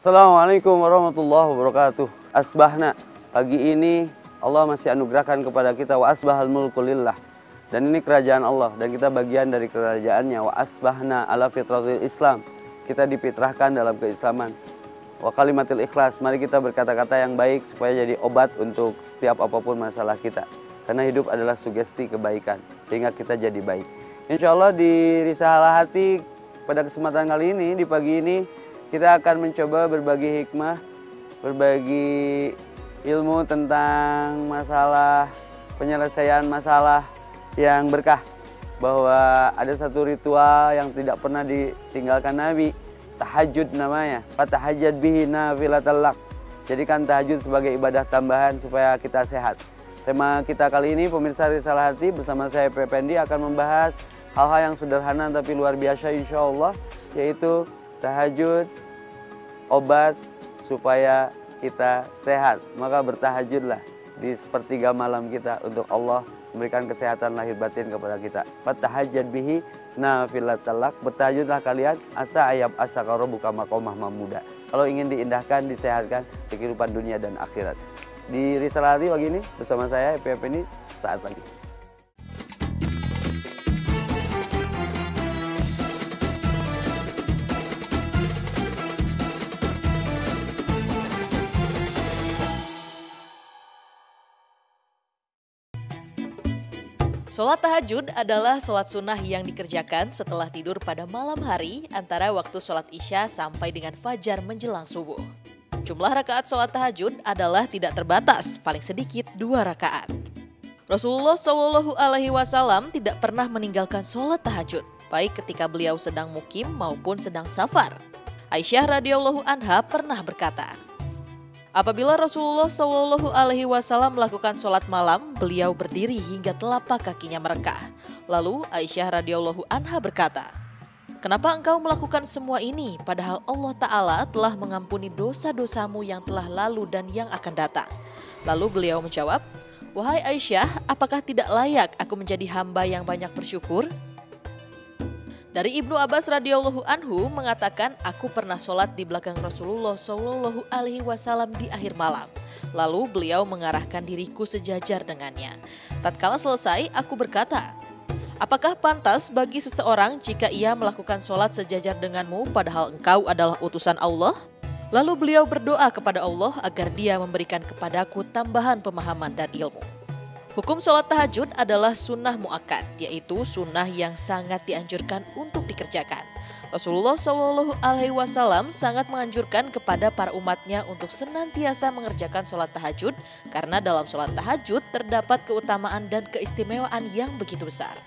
Assalamualaikum warahmatullahi wabarakatuh. Asbahna, pagi ini Allah masih anugerahkan kepada kita wa asbahal mulku lillah. Dan ini kerajaan Allah dan kita bagian dari kerajaannya. Wa asbahna ala fitratil Islam. Kita difitrahkan dalam keislaman. Wa kalimatil ikhlas, mari kita berkata-kata yang baik supaya jadi obat untuk setiap apapun masalah kita. Karena hidup adalah sugesti kebaikan, sehingga kita jadi baik. Insya Allah di Risalah Hati pada kesempatan kali ini, di pagi ini, kita akan mencoba berbagi hikmah, berbagi ilmu tentang masalah, penyelesaian masalah yang berkah. Bahwa ada satu ritual yang tidak pernah ditinggalkan Nabi, tahajud namanya. Fatahajjad bihi nafilatal lak. Jadikan tahajud sebagai ibadah tambahan supaya kita sehat. Tema kita kali ini, pemirsa Risalah Hati, bersama saya Pependi akan membahas hal-hal yang sederhana tapi luar biasa insya Allah, yaitu tahajud, obat supaya kita sehat. Maka bertahajudlah di sepertiga malam kita untuk Allah memberikan kesehatan lahir batin kepada kita. Fatahajjad bihi nafilatal lak. Bertahajudlah kalian, asa ayab asa karobuka maqamah mamuda. Kalau ingin diindahkan, disehatkan di kehidupan dunia dan akhirat. Di Risalah Hati pagi ini bersama saya Pependi saat pagi. Sholat tahajud adalah sholat sunnah yang dikerjakan setelah tidur pada malam hari antara waktu sholat isya sampai dengan fajar menjelang subuh. Jumlah rakaat sholat tahajud adalah tidak terbatas, paling sedikit 2 rakaat. Rasulullah SAW tidak pernah meninggalkan sholat tahajud, baik ketika beliau sedang mukim maupun sedang safar. Aisyah radhiyallahu anha pernah berkata, apabila Rasulullah SAW melakukan sholat malam, beliau berdiri hingga telapak kakinya merengkah. Lalu Aisyah radhiyallahu anha berkata, kenapa engkau melakukan semua ini padahal Allah Ta'ala telah mengampuni dosa-dosamu yang telah lalu dan yang akan datang? Lalu beliau menjawab, wahai Aisyah, apakah tidak layak aku menjadi hamba yang banyak bersyukur? Dari Ibnu Abbas radhiyallahu anhu mengatakan, aku pernah sholat di belakang Rasulullah SAW di akhir malam. Lalu beliau mengarahkan diriku sejajar dengannya. Tatkala selesai, aku berkata, apakah pantas bagi seseorang jika ia melakukan sholat sejajar denganmu padahal engkau adalah utusan Allah? Lalu beliau berdoa kepada Allah agar dia memberikan kepadaku tambahan pemahaman dan ilmu. Hukum sholat tahajud adalah sunnah muakkad, yaitu sunnah yang sangat dianjurkan untuk dikerjakan. Rasulullah SAW sangat menganjurkan kepada para umatnya untuk senantiasa mengerjakan sholat tahajud, karena dalam sholat tahajud terdapat keutamaan dan keistimewaan yang begitu besar.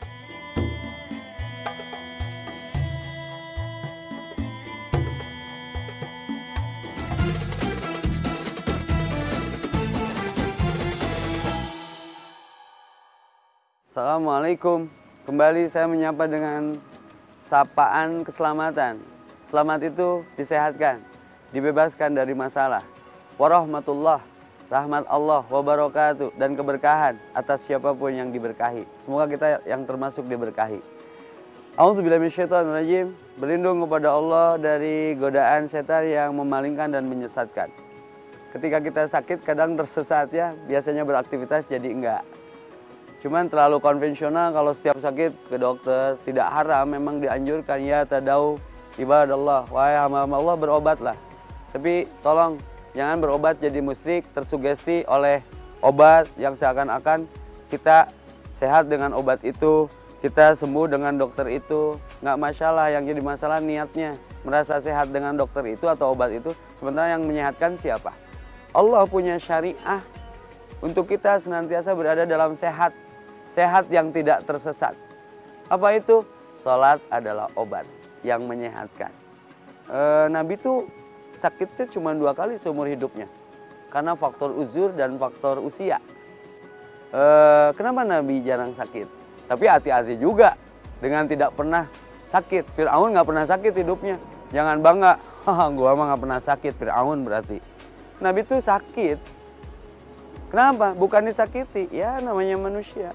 Assalamualaikum. Kembali saya menyapa dengan sapaan keselamatan. Selamat itu disehatkan, dibebaskan dari masalah. Warahmatullah, rahmat Allah wabarakatuh, dan keberkahan atas siapapun yang diberkahi. Semoga kita yang termasuk diberkahi. A'udzubillahi minasyaitonirrajim. Berlindung kepada Allah dari godaan setan yang memalingkan dan menyesatkan. Ketika kita sakit kadang tersesat ya, biasanya beraktivitas jadi enggak. Cuman terlalu konvensional kalau setiap sakit ke dokter, tidak haram, memang dianjurkan ya tadau ibadallah, wahai hamba Allah berobatlah. Tapi tolong jangan berobat jadi musyrik, tersugesti oleh obat yang seakan-akan kita sehat dengan obat itu, kita sembuh dengan dokter itu. Nggak masalah, yang jadi masalah niatnya, merasa sehat dengan dokter itu atau obat itu, sementara yang menyehatkan siapa? Allah punya syariah untuk kita senantiasa berada dalam sehat. Sehat yang tidak tersesat. Apa itu? Salat adalah obat yang menyehatkan. Nabi itu sakitnya cuma 2 kali seumur hidupnya. Karena faktor uzur dan faktor usia. Kenapa Nabi jarang sakit? Tapi hati-hati juga dengan tidak pernah sakit. Fir'aun nggak pernah sakit hidupnya. Jangan bangga. Gua mah nggak pernah sakit. Fir'aun berarti. Nabi itu sakit. Kenapa? Bukan disakiti. Ya namanya manusia.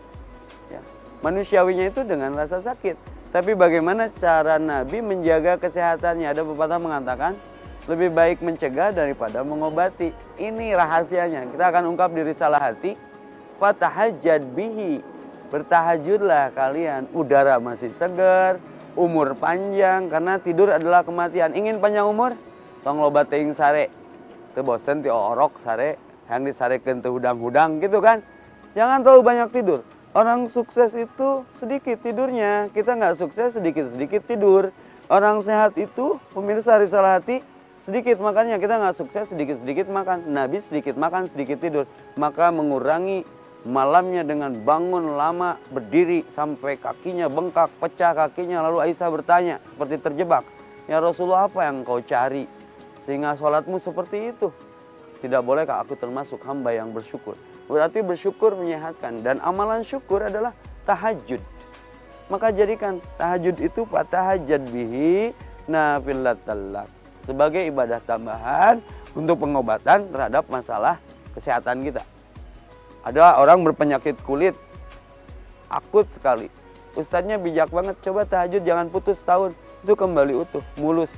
Ya. Manusiawinya itu dengan rasa sakit. Tapi bagaimana cara Nabi menjaga kesehatannya? Ada pepatah mengatakan, Lebih baik mencegah daripada mengobati. Ini rahasianya. Kita akan ungkap di risalah hati. Fatahajjad bihi. Bertahajudlah kalian. Udara masih segar, umur panjang, karena tidur adalah kematian. Ingin panjang umur? Tong loba teuing sare. Teu bosen ti orok sare, yang disarekeun teu hudang-hudang gitu kan. Jangan terlalu banyak tidur. Orang sukses itu sedikit tidurnya. Kita nggak sukses sedikit-sedikit tidur. Orang sehat itu, pemirsa risalah hati, sedikit makannya. Kita nggak sukses sedikit-sedikit makan. Nabi sedikit makan, sedikit tidur. Maka mengurangi malamnya dengan bangun lama, berdiri sampai kakinya bengkak, pecah kakinya. Lalu Aisyah bertanya seperti terjebak. Ya Rasulullah, apa yang kau cari sehingga sholatmu seperti itu? Tidak bolehkah aku termasuk hamba yang bersyukur? Berarti bersyukur menyehatkan. Dan amalan syukur adalah tahajud. Maka jadikan tahajud itu fatahajjad bihi nafilatal lak, sebagai ibadah tambahan untuk pengobatan terhadap masalah kesehatan kita. Ada orang berpenyakit kulit akut sekali. Ustadznya bijak banget, coba tahajud jangan putus tahun. Itu kembali utuh, mulus.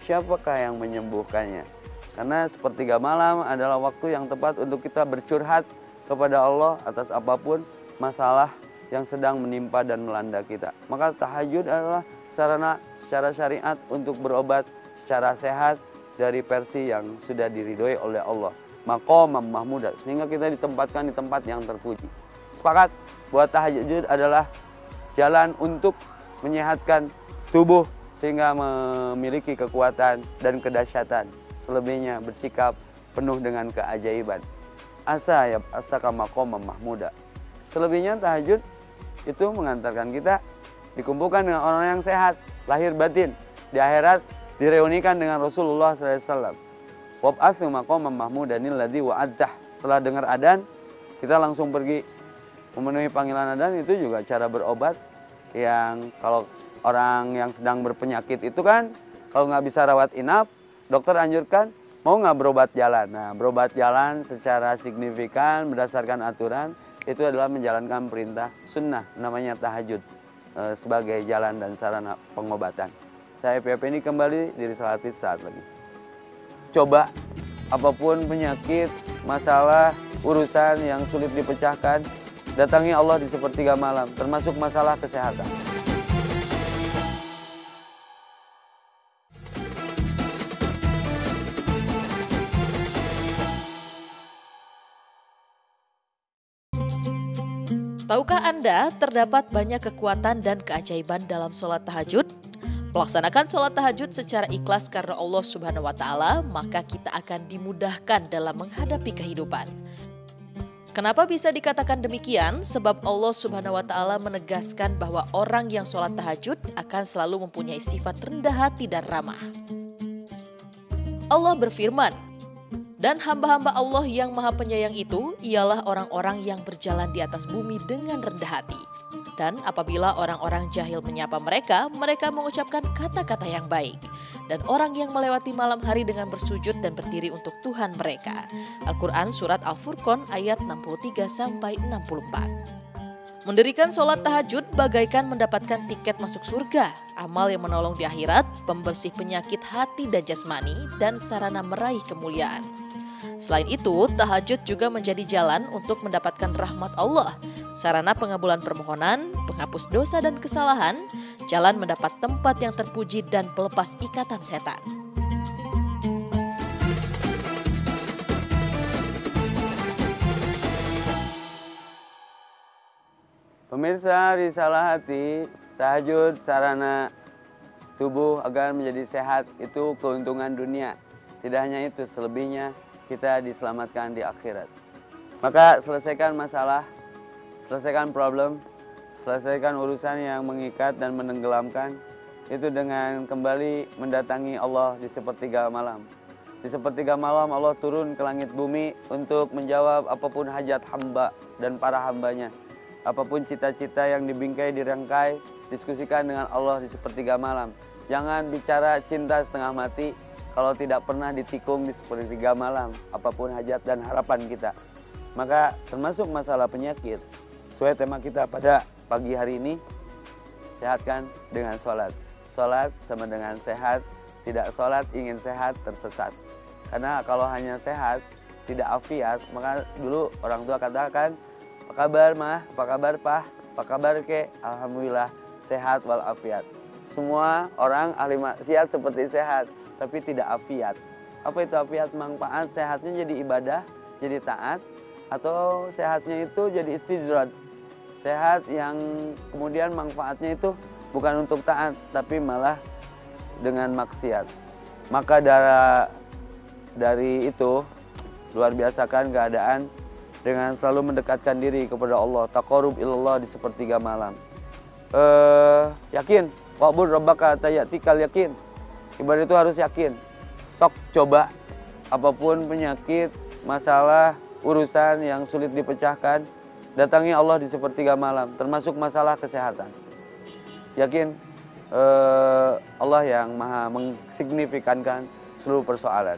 Siapakah yang menyembuhkannya? Karena sepertiga malam adalah waktu yang tepat untuk kita bercurhat kepada Allah atas apapun masalah yang sedang menimpa dan melanda kita. Maka tahajud adalah sarana secara syariat untuk berobat secara sehat dari versi yang sudah diridhoi oleh Allah. Maqam mahmudah, sehingga kita ditempatkan di tempat yang terpuji. Sepakat, buat tahajud adalah jalan untuk menyehatkan tubuh sehingga memiliki kekuatan dan kedahsyatan. Selebihnya bersikap penuh dengan keajaiban. Asa kama maqam mahmudah. Selebihnya tahajud itu mengantarkan kita dikumpulkan dengan orang yang sehat, lahir batin. Di akhirat direunikan dengan Rasulullah SAW. Wab'atsu maqaman mahmudanil ladzi wa'adtah. Setelah dengar adzan, kita langsung pergi memenuhi panggilan adzan. Itu juga cara berobat yang kalau orang yang sedang berpenyakit itu kan, kalau nggak bisa rawat inap, dokter anjurkan mau nggak berobat jalan. Nah, berobat jalan secara signifikan berdasarkan aturan itu adalah menjalankan perintah sunnah, namanya tahajud sebagai jalan dan sarana pengobatan. Saya PP ini kembali di risalah hati saat lagi. Coba apapun penyakit, masalah, urusan yang sulit dipecahkan, datangi Allah di sepertiga malam, termasuk masalah kesehatan. Tahukah Anda terdapat banyak kekuatan dan keajaiban dalam sholat tahajud? Melaksanakan sholat tahajud secara ikhlas karena Allah Subhanahu wa Ta'ala, maka kita akan dimudahkan dalam menghadapi kehidupan. Kenapa bisa dikatakan demikian? Sebab Allah Subhanahu wa Ta'ala menegaskan bahwa orang yang sholat tahajud akan selalu mempunyai sifat rendah hati dan ramah. Allah berfirman, dan hamba-hamba Allah yang maha penyayang itu ialah orang-orang yang berjalan di atas bumi dengan rendah hati. Dan apabila orang-orang jahil menyapa mereka, mereka mengucapkan kata-kata yang baik. Dan orang yang melewati malam hari dengan bersujud dan berdiri untuk Tuhan mereka. Al-Quran Surat Al-Furqan ayat 63-64. Mendirikan sholat tahajud bagaikan mendapatkan tiket masuk surga, amal yang menolong di akhirat, pembersih penyakit hati dan jasmani, dan sarana meraih kemuliaan. Selain itu, tahajud juga menjadi jalan untuk mendapatkan rahmat Allah, sarana pengabulan permohonan, penghapus dosa dan kesalahan, jalan mendapat tempat yang terpuji dan pelepas ikatan setan. Pemirsa risalah hati, tahajud sarana tubuh agar menjadi sehat itu keuntungan dunia. Tidak hanya itu, selebihnya kita diselamatkan di akhirat. Maka selesaikan masalah, selesaikan problem, selesaikan urusan yang mengikat dan menenggelamkan itu dengan kembali mendatangi Allah di sepertiga malam. Di sepertiga malam Allah turun ke langit bumi untuk menjawab apapun hajat hamba dan para hambanya. Apapun cita-cita yang dibingkai, dirangkai, diskusikan dengan Allah di sepertiga malam. Jangan bicara cinta setengah mati kalau tidak pernah ditikung di sepertiga malam, apapun hajat dan harapan kita. Maka termasuk masalah penyakit, sesuai tema kita pada pagi hari ini, sehatkan dengan sholat. Sholat sama dengan sehat, tidak sholat ingin sehat tersesat. Karena kalau hanya sehat, tidak afiat, maka dulu orang tua katakan, apa kabar mah, apa kabar pah, apa kabar ke, alhamdulillah sehat walafiat. Semua orang ahli maksiat seperti sehat, tapi tidak afiat. Apa itu afiat? Manfaat sehatnya jadi ibadah, jadi taat, atau sehatnya itu jadi istijrad. Sehat yang kemudian manfaatnya itu bukan untuk taat, tapi malah dengan maksiat. Maka dari itu, luar biasakan keadaan dengan selalu mendekatkan diri kepada Allah. Taqarrub ilallah di sepertiga malam. Yakin, wa'bud rabbaka tayatikal yakin. Ibadah itu harus yakin. Sok coba, apapun penyakit, masalah, urusan yang sulit dipecahkan, datangi Allah di sepertiga malam, termasuk masalah kesehatan. Yakin Allah yang maha mensignifikankan seluruh persoalan.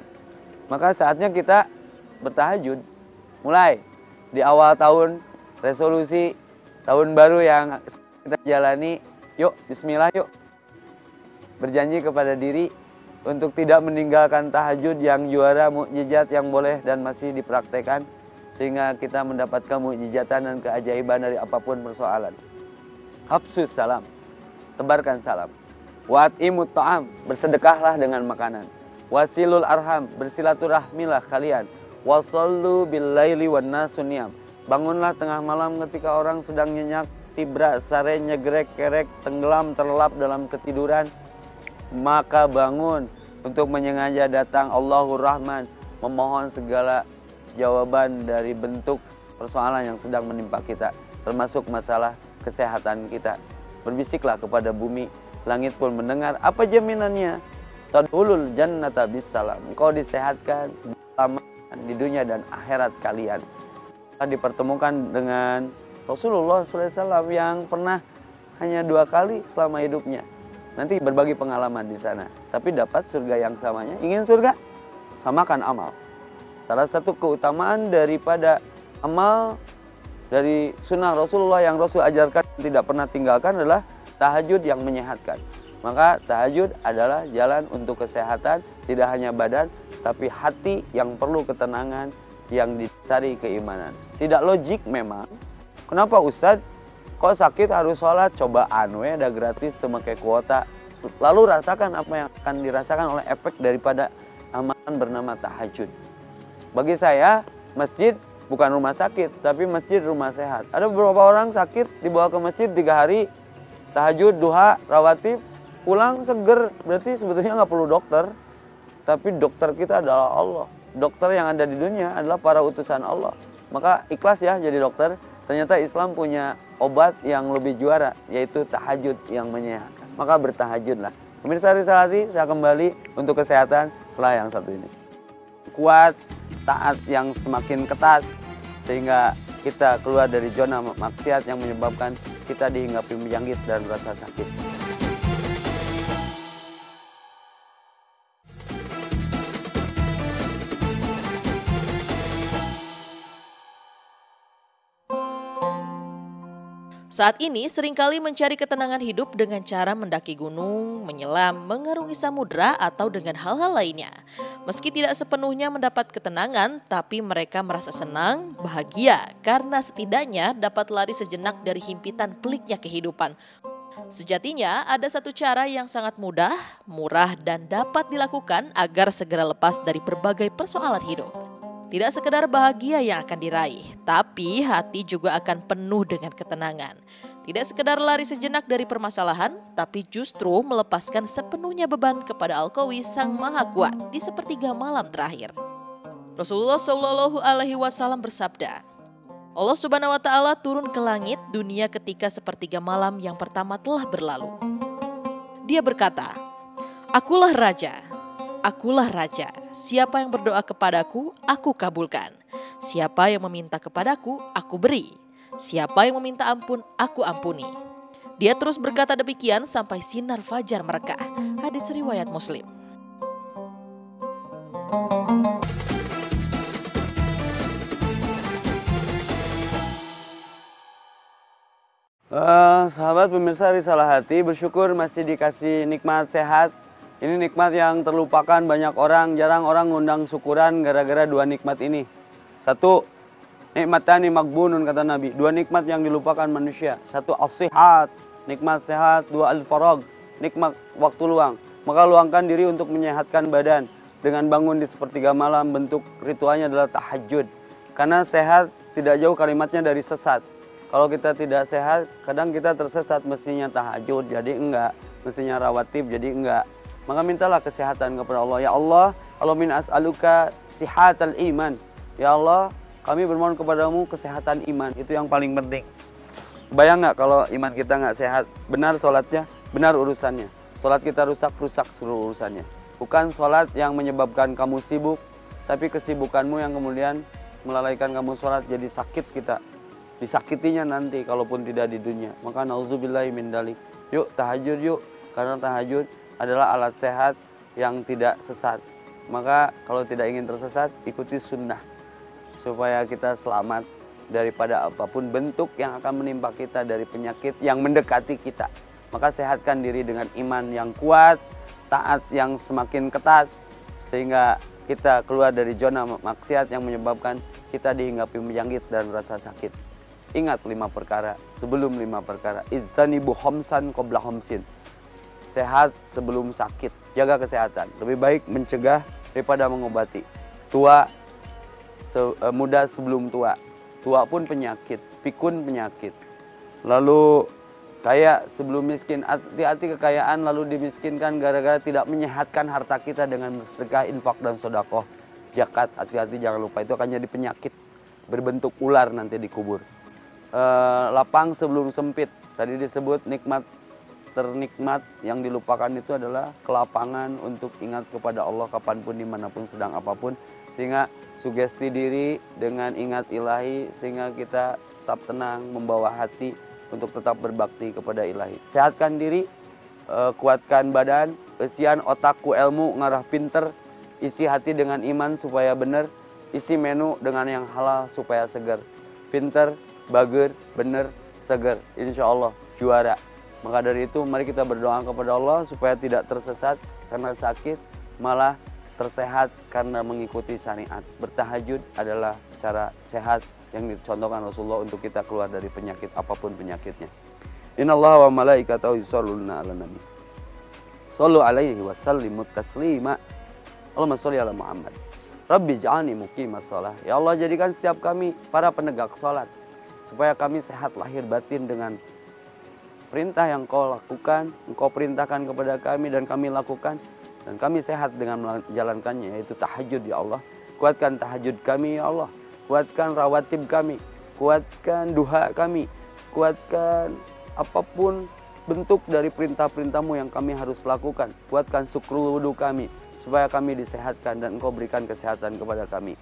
Maka saatnya kita bertahajud. Mulai di awal tahun, resolusi tahun baru yang kita jalani, yuk bismillah yuk. Berjanji kepada diri untuk tidak meninggalkan tahajud yang juara, mukjizat yang boleh dan masih dipraktekkan, sehingga kita mendapatkan mukjizatan dan keajaiban dari apapun persoalan. Hafsus salam, tebarkan salam. Wa'imut ta'am, bersedekahlah dengan makanan. Wasilul arham, bersilaturahmilah kalian. Wasallu billaili wan nasu niyam, bangunlah tengah malam ketika orang sedang nyenyak, tibra, sare, nyegrek, kerek, tenggelam, terlelap dalam ketiduran. Maka bangun untuk menyengaja datang Allahur Rahman, memohon segala jawaban dari bentuk persoalan yang sedang menimpa kita, termasuk masalah kesehatan kita. Berbisiklah kepada bumi, langit pun mendengar. Apa jaminannya? Tadkhulul jannata bisalam, engkau disehatkan bersama di dunia dan akhirat kalian. Dipertemukan dengan Rasulullah SAW yang pernah hanya 2 kali selama hidupnya. Nanti berbagi pengalaman di sana, tapi dapat surga yang samanya. Ingin surga? Samakan amal. Salah satu keutamaan daripada amal dari sunnah Rasulullah yang Rasul ajarkan tidak pernah tinggalkan adalah tahajud yang menyehatkan. Maka tahajud adalah jalan untuk kesehatan, tidak hanya badan, tapi hati yang perlu ketenangan, yang didasari keimanan. Tidak logik memang. Kenapa Ustadz? Kok sakit harus sholat? Coba ada gratis, memakai kuota. Lalu rasakan apa yang akan dirasakan oleh efek daripada amalan bernama tahajud. Bagi saya, masjid bukan rumah sakit, tapi masjid rumah sehat. Ada beberapa orang sakit, dibawa ke masjid 3 hari, tahajud, duha, rawatib, pulang seger. Berarti sebetulnya nggak perlu dokter, tapi dokter kita adalah Allah. Dokter yang ada di dunia adalah para utusan Allah. Maka ikhlas ya jadi dokter. Ternyata Islam punya obat yang lebih juara, yaitu tahajud yang menyehatkan. Maka bertahajudlah. Pemirsa Risalati, saya kembali untuk kesehatan setelah yang satu ini. Kuat, taat yang semakin ketat, sehingga kita keluar dari zona maksiat yang menyebabkan kita dihinggapi penyakit dan rasa sakit. Saat ini seringkali mencari ketenangan hidup dengan cara mendaki gunung, menyelam, mengarungi samudra, atau dengan hal-hal lainnya. Meski tidak sepenuhnya mendapat ketenangan, tapi mereka merasa senang, bahagia, karena setidaknya dapat lari sejenak dari himpitan peliknya kehidupan. Sejatinya ada satu cara yang sangat mudah, murah, dan dapat dilakukan agar segera lepas dari berbagai persoalan hidup. Tidak sekedar bahagia yang akan diraih, tapi hati juga akan penuh dengan ketenangan. Tidak sekedar lari sejenak dari permasalahan, tapi justru melepaskan sepenuhnya beban kepada Al-Qawi Sang Maha Kuat di sepertiga malam terakhir. Rasulullah Shallallahu Alaihi Wasallam bersabda, Allah Subhanahu Wa Taala turun ke langit dunia ketika sepertiga malam yang pertama telah berlalu. Dia berkata, Akulah Raja. Akulah Raja, siapa yang berdoa kepadaku, aku kabulkan. Siapa yang meminta kepadaku, aku beri. Siapa yang meminta ampun, aku ampuni. Dia terus berkata demikian sampai sinar fajar merekah. Hadits riwayat Muslim. Sahabat pemirsa Risalah Hati, bersyukur masih dikasih nikmat sehat, Ini nikmat yang terlupakan banyak orang, jarang orang ngundang syukuran gara-gara dua nikmat ini. Satu, nikmatani magbunun kata Nabi. Dua nikmat yang dilupakan manusia. Satu, as-sihat, nikmat sehat. Dua, al-farag, nikmat waktu luang. Maka luangkan diri untuk menyehatkan badan. Dengan bangun di sepertiga malam, bentuk ritualnya adalah tahajud. Karena sehat tidak jauh kalimatnya dari sesat. Kalau kita tidak sehat, kadang kita tersesat, mestinya tahajud jadi enggak. Mestinya rawatib jadi enggak. Maka mintalah kesehatan kepada Allah. Ya Allah, Allahumma as'aluka sihatal iman. Ya Allah, kami bermohon kepadamu kesehatan iman. Itu yang paling penting. Bayang nggak kalau iman kita nggak sehat? Benar sholatnya, benar urusannya. Sholat kita rusak, rusak seluruh urusannya. Bukan sholat yang menyebabkan kamu sibuk, tapi kesibukanmu yang kemudian melalaikan kamu sholat jadi sakit kita. Disakitinya nanti kalaupun tidak di dunia. Maka nauzubillahi min dalik. Yuk tahajud yuk. Karena tahajud adalah alat sehat yang tidak sesat. Maka kalau tidak ingin tersesat, ikuti sunnah. Supaya kita selamat daripada apapun bentuk yang akan menimpa kita dari penyakit yang mendekati kita. Maka sehatkan diri dengan iman yang kuat, taat yang semakin ketat. Sehingga kita keluar dari zona maksiat yang menyebabkan kita dihinggapi penyakit dan rasa sakit. Ingat 5 perkara sebelum 5 perkara. Ijtanibu khamsan qabla khamsin. Sehat sebelum sakit, jaga kesehatan. Lebih baik mencegah daripada mengobati. Muda sebelum tua. Tua pun penyakit, pikun penyakit. Lalu kaya sebelum miskin. Hati-hati kekayaan lalu dimiskinkan gara-gara tidak menyehatkan harta kita dengan sedekah, infak dan sedekah. Zakat, hati-hati jangan lupa, itu akan jadi penyakit berbentuk ular nanti dikubur. Lapang sebelum sempit. Tadi disebut nikmat ternikmat yang dilupakan itu adalah kelapangan untuk ingat kepada Allah kapanpun, dimanapun, sedang apapun. Sehingga sugesti diri dengan ingat ilahi sehingga kita tetap tenang, membawa hati untuk tetap berbakti kepada ilahi. Sehatkan diri, kuatkan badan, isian otakku ilmu, ngarah pinter, isi hati dengan iman supaya benar, isi menu dengan yang halal supaya segar. Pinter, bager, bener, segar, insya Allah juara. Maka dari itu mari kita berdoa kepada Allah supaya tidak tersesat karena sakit, malah tersehat karena mengikuti syariat. Bertahajud adalah cara sehat yang dicontohkan Rasulullah untuk kita keluar dari penyakit apapun penyakitnya. Innallaha wa malaikatahu yusholluna 'alan nabi. Shallu alaihi wa sallimu taslima. Allahumma sholli ala Muhammad. Rabbi ij'alni muqimas shalah. Ya Allah, jadikan setiap kami para penegak salat supaya kami sehat lahir batin dengan perintah yang Kau lakukan, Engkau perintahkan kepada kami dan kami lakukan, dan kami sehat dengan menjalankannya, yaitu tahajud. Ya Allah, kuatkan tahajud kami ya Allah, kuatkan rawatib kami, kuatkan duha kami, kuatkan apapun bentuk dari perintah-perintah-Mu yang kami harus lakukan, kuatkan syukur wudu kami supaya kami disehatkan dan Engkau berikan kesehatan kepada kami.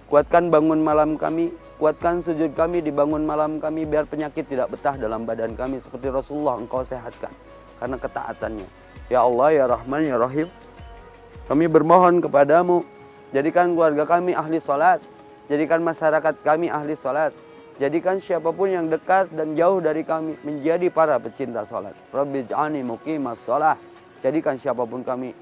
Kuatkan bangun malam kami, kuatkan sujud kami di bangun malam kami, biar penyakit tidak betah dalam badan kami seperti Rasulullah. Engkau sehatkan karena ketaatannya. Ya Allah, ya Rahman, ya Rahim, kami bermohon kepadamu, jadikan keluarga kami ahli salat, jadikan masyarakat kami ahli salat, jadikan siapapun yang dekat dan jauh dari kami menjadi para pecinta salat. Rabbi ij'alni muqimas shalah, jadikan siapapun kami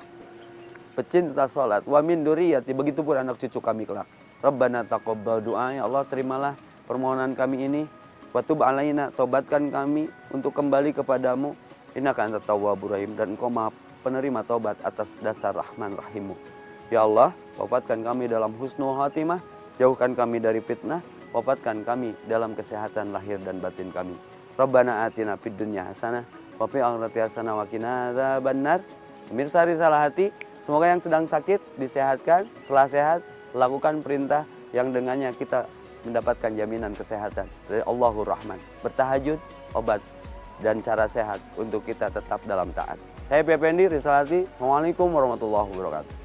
pecinta salat. Wa min dzurriyyati, begitupun anak cucu kami kelak. Rabbana taqabbal du'a, ya Allah terimalah permohonan kami ini. Wa tub alaina, tobatkan kami untuk kembali kepadamu. Innaka antat tawwabur rahim, dan Engkau Maha penerima taubat atas dasar Rahman Rahim-Mu. Ya Allah, wafatkan kami dalam husnul khatimah, jauhkan kami dari fitnah, wafatkan kami dalam kesehatan lahir dan batin kami. Rabbana atina fid dunya hasanah wa fil akhirati hasanah wa qina adzabannar. Pemirsa Risalah Hati, semoga yang sedang sakit disehatkan, setelah sehat lakukan perintah yang dengannya kita mendapatkan jaminan kesehatan dari Allahur Rahman. Bertahajud, obat dan cara sehat untuk kita tetap dalam taat. Saya Pependi, Risalah Hati. Assalamualaikum warahmatullahi wabarakatuh.